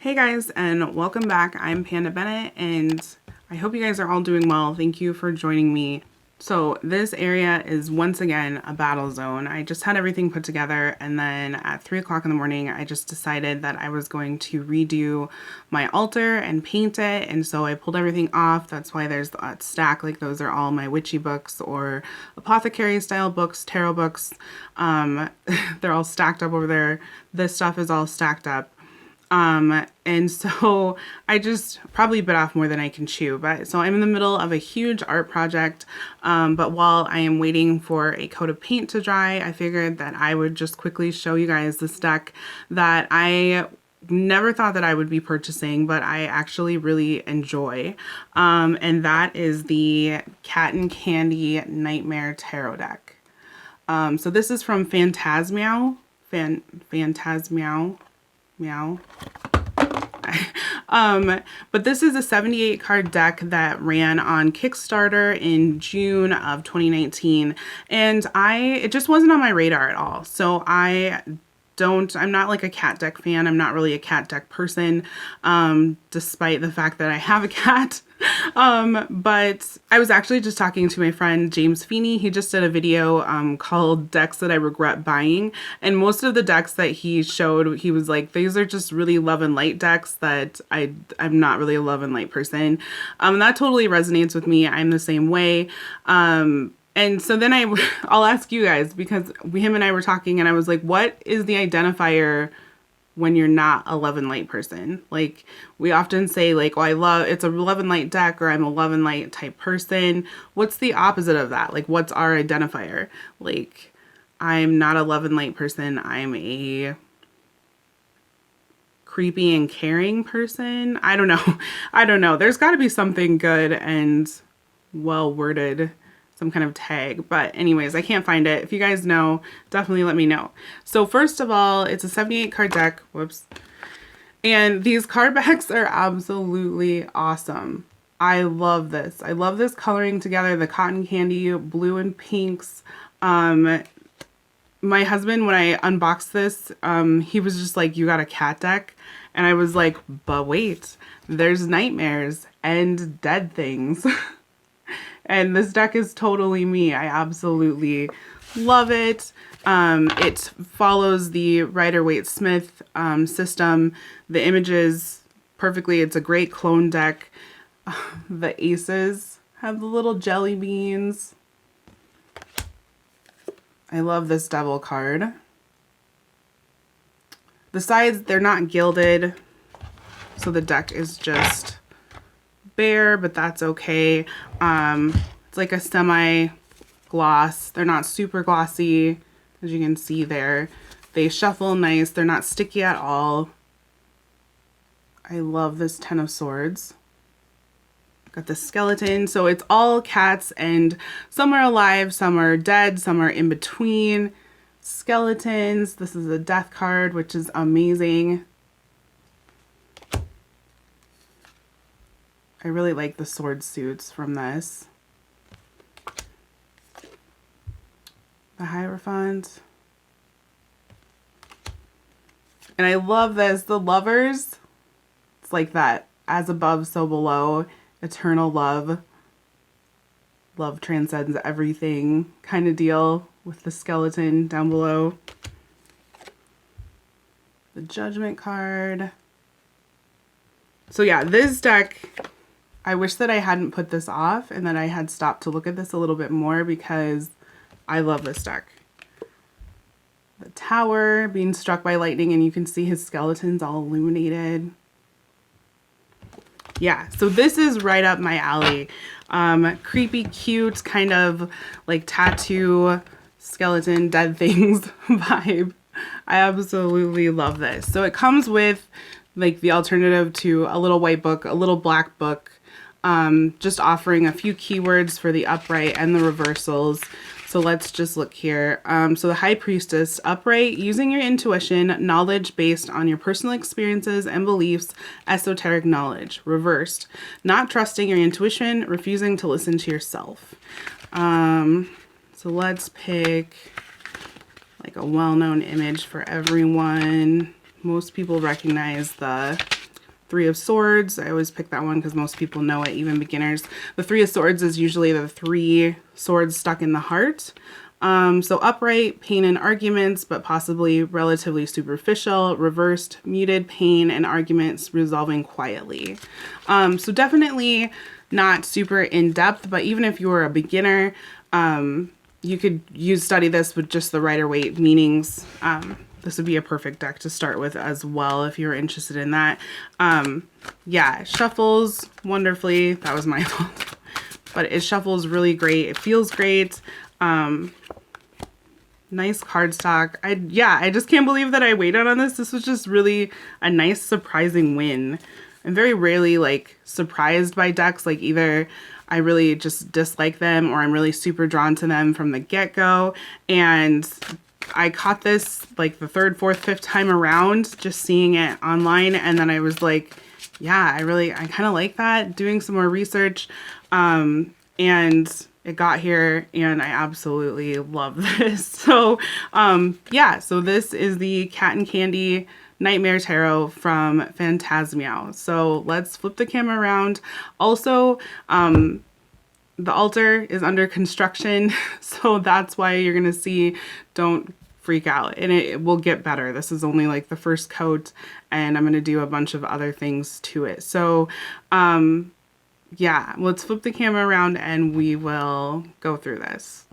Hey guys, and welcome back. I'm Panda Bennett, and I hope you guys are all doing well. Thank you for joining me. So this area is once again a battle zone. I just had everything put together, and then at 3 o'clock in the morning, I just decided that I was going to redo my altar and paint it, and so I pulled everything off. That's why there's that stack. Like, those are all my witchy books or apothecary style books, tarot books. They're all stacked up over there. This stuff is all stacked up. And so I just probably bit off more than I can chew, but so I'm in the middle of a huge art project. But while I am waiting for a coat of paint to dry, I figured that I would just quickly show you guys this deck that I never thought that I would be purchasing, but I actually really enjoy. And that is the CATton Candy Nightmare Tarot deck. So this is from Phantasmeow. Phantasmeow. Meow. But this is a 78 card deck that ran on Kickstarter in June of 2019, and it just wasn't on my radar at all. So I'm not like a cat deck fan. I'm not really a cat deck person, despite the fact that I have a cat. But I was actually just talking to my friend James Feeney. He just did a video called Decks That I Regret Buying, and most of the decks that he showed, he was like, these are just really love and light decks that I'm not really a love and light person. That totally resonates with me. I'm the same way. And so then I'll ask you guys, because him and I were talking, and I was like, what is the identifier when you're not a love and light person? Like, we often say like, oh, it's a love and light deck, or I'm a love and light type person. What's the opposite of that? Like, what's our identifier? Like, I'm not a love and light person. I'm a creepy and caring person. I don't know. I don't know. There's got to be something good and well worded, some kind of tag. But anyways, I can't find it. If you guys know, definitely let me know. So first of all, it's a 78 card deck. Whoops. And these card backs are absolutely awesome. I love this. I love this coloring together, the cotton candy, blue and pinks. My husband, when I unboxed this, he was just like, you got a cat deck? And I was like, but wait, there's nightmares and dead things. And this deck is totally me. I absolutely love it. It follows the Rider-Waite-Smith system. The images perfectly. It's a great clone deck. The aces have the little jelly beans. I love this devil card. The sides, they're not gilded, so the deck is just bare, but that's okay. It's like a semi gloss. They're not super glossy, as you can see there. They shuffle nice. They're not sticky at all. I love this 10 of Swords. Got the skeleton. So it's all cats, and some are alive, some are dead, some are in between. Skeletons. This is a death card, which is amazing. I really like the sword suits from this. The Hierophant. And I love this. The lovers. It's like that. As above, so below. Eternal love. Love transcends everything kind of deal with the skeleton down below. The Judgment card. So yeah, this deck, I wish that I hadn't put this off and that I had stopped to look at this a little bit more, because I love this deck. The Tower being struck by lightning, and you can see his skeleton's all illuminated. Yeah, so this is right up my alley. Creepy, cute, kind of like tattoo, skeleton, dead things vibe. I absolutely love this. So it comes with like the alternative to a little white book, a little black book, just offering a few keywords for the upright and the reversals. So let's just look here. So the High Priestess, upright, using your intuition, knowledge based on your personal experiences and beliefs, esoteric knowledge. Reversed, not trusting your intuition, refusing to listen to yourself. So let's pick like a well-known image for everyone. Most people recognize the Three of Swords. I always pick that one because most people know it, even beginners. The Three of Swords is usually the three swords stuck in the heart. So upright, pain and arguments, but possibly relatively superficial. Reversed, muted, pain and arguments resolving quietly. So definitely not super in-depth, but even if you were a beginner, you could study this with just the Rider-Waite meanings. This would be a perfect deck to start with as well if you're interested in that. Yeah, it shuffles wonderfully. That was my fault. But it shuffles really great. It feels great. Nice cardstock. I just can't believe that I waited on this. This was just really a nice surprising win. I'm very rarely like surprised by decks. Like either I really just dislike them or I'm really super drawn to them from the get-go. And I caught this like the third, fourth, fifth time around, just seeing it online. And then I was like, yeah, I kind of like that. Doing some more research. And it got here and I absolutely love this. So, yeah, so this is the CATton Candy Nightmare Tarot from Phantasmeow. So let's flip the camera around. Also, the altar is under construction, so that's why you're gonna see, don't freak out, and it will get better. This is only like the first coat, and I'm gonna do a bunch of other things to it. So, yeah, let's flip the camera around and we will go through this.